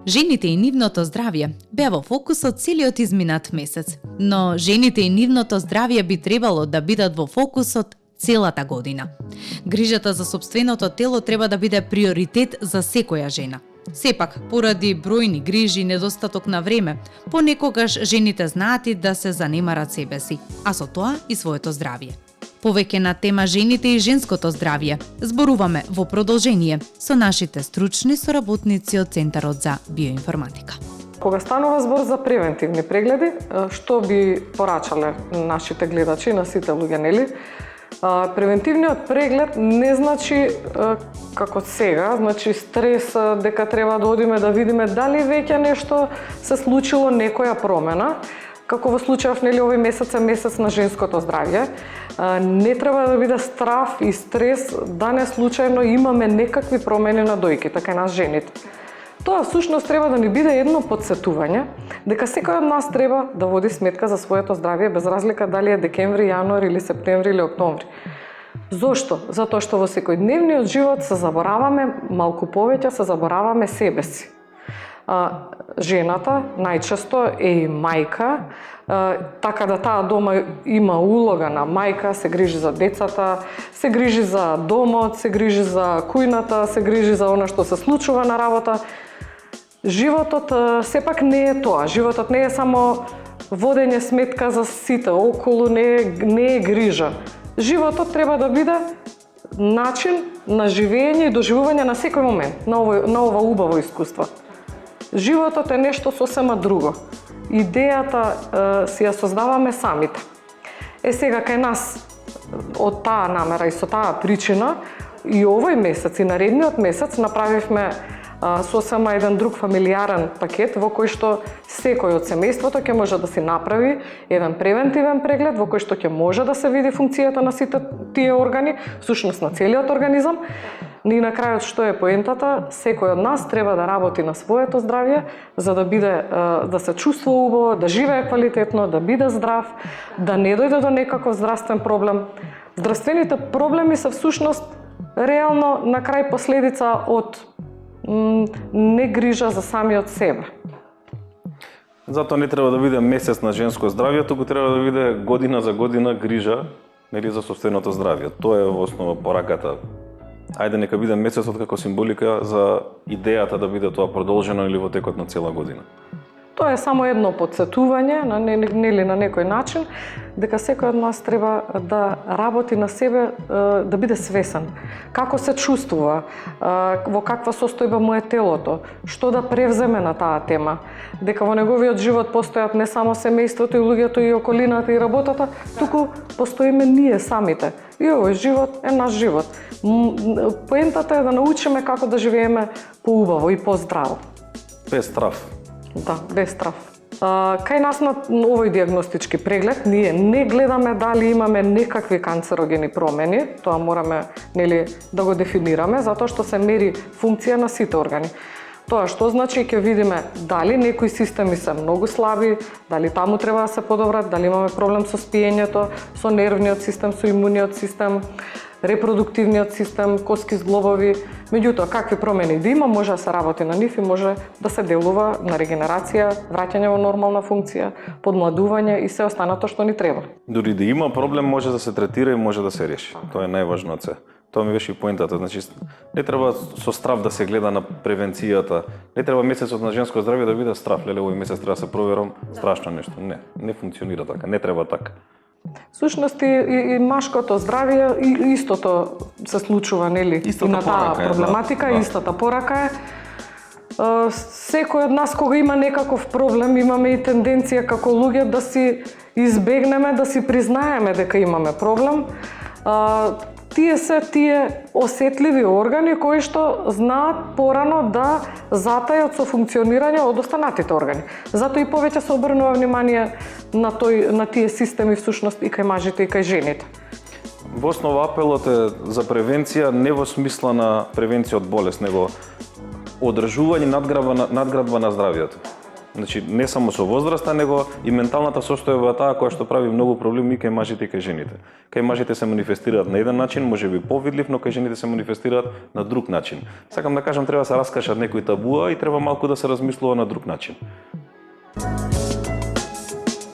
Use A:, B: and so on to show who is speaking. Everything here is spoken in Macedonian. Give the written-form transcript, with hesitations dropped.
A: Жените и нивното здравје беа во фокусот целиот изминат месец, но жените и нивното здравје би требало да бидат во фокусот целата година. Грижата за сопственото тело треба да биде приоритет за секоја жена. Сепак, поради бројни грижи и недостаток на време, понекогаш жените знаат и да се занемарат себе си, а со тоа и своето здравје. Повеќе на тема жените и женското здравје зборуваме во продолжение со нашите стручни соработници од Центарот за биоинформатика.
B: Кога станува збор за превентивни прегледи, што би порачале нашите гледачи, на сите луѓе, нели? Превентивниот преглед не значи како сега, значи стрес дека треба да одиме да видиме дали веќе нешто се случило, некоја промена. Како во случајов, нели, овој месец е месец на женското здравје. Не треба да биде страв и стрес да не случајно имаме некакви промени на дојките кај нас жените. Тоа всушност треба да ни биде едно потсетување дека секој од нас треба да води сметка за своето здравје без разлика дали е декември, јануари или септември или октомври. Зошто? Затоа што во секојдневниот живот се забораваме, малку повеќе се забораваме себе си. Жената најчесто е и мајка, така да таа дома има улога на мајка, се грижи за децата, се грижи за домот, се грижи за кујната, се грижи за она што се случува на работа. Животот сепак не е тоа. Животот не е само водење сметка за сите околу, не е грижа. Животот треба да биде начин на живење и доживување на секој момент, на ова убаво искуство. Животот е нешто сосема друго. Идејата си ја создаваме самите. Сега кај нас од таа намера и со таа причина и овој месец и наредниот месец направивме сосема еден друг фамилиарен пакет во кој што секој од семејството ќе може да си направи еден превентивен преглед во кој што ќе може да се види функцијата на сите тие органи, всушност на целиот организам. И на крајот што е поентата, секој од нас треба да работи на своето здравје за да биде да се чувствува убаво, да живее квалитетно, да биде здрав, да не дојде до некаков здравствен проблем. Здравствените проблеми се всушност реално на крај последица од не грижа за самиот себе.
C: Затоа не треба да биде месец на женско здравје, туку треба да биде година за година грижа, нели, за сопственото здравје. Тоа е во основа пораката. Ајде нека биде месецот како символика за идејата да биде тоа продолжено или во текот на цела година.
B: Тоа е само едно потсетување, нели на некој начин, дека секој од нас треба да работи на себе, да биде свесен. Како се чувствува, во каква состојба му е телото, што да превземе на таа тема. Дека во неговиот живот постојат не само семејството и луѓето и околината и работата, туку постоиме ние самите. И овој живот е наш живот. Поентата е да научиме како да живееме поубаво и поздраво.
C: Без страв.
B: Да, без страв. Кај нас на овој диагностички преглед ние не гледаме дали имаме некакви канцерогени промени, тоа мораме, нели, да го дефинираме, затоа што се мери функција на сите органи. Тоа што значи ќе видиме дали некои системи се многу слаби, дали таму треба да се подобрат, дали имаме проблем со спиењето, со нервниот систем, со имуниот систем, репродуктивниот систем, коски зглобови. Меѓутоа, какви промени да има, може да се работи на нив и може да се делува на регенерација, враќање во нормална функција, подмладување и се останато што ни треба.
C: Дури да има проблем, може да се третира и може да се реши. Тоа е најважно од се. Тоа ми беше и поентата. Значи, не треба со страв да се гледа на превенцијата. Не треба месецот на женско здравје да биде страв. Леле, овој месец треба да се проверам страшно нешто. Не функционира така. Не треба така.
B: Всушност и машкото здравје истото се случува, нели?
C: Истата
B: и на таа проблематика,
C: да.
B: Истата порака е. Секој од нас кога има некаков проблем, имаме и тенденција како луѓе да си избегнеме, да си признаеме дека имаме проблем. Тие се осетливи органи кои што знаат порано да затајат со функционирање од останатите органи. Затоа и повеќе се обрнува внимание на тие системи всушност и кај мажите и кај жените.
C: Во основа апелот е за превенција, не во смисла на превенција од болест, него одржување надградба на здравјето. Значи, не само со возраста, него и менталната состојба таа која што прави многу проблеми и кај мажите и кај жените. Кај мажите се манифестираат на еден начин, можеби повидлив, но кај жените се манифестираат на друг начин. Сакам да кажам, треба да се раскажат некои табуа и треба малку да се размислува на друг начин.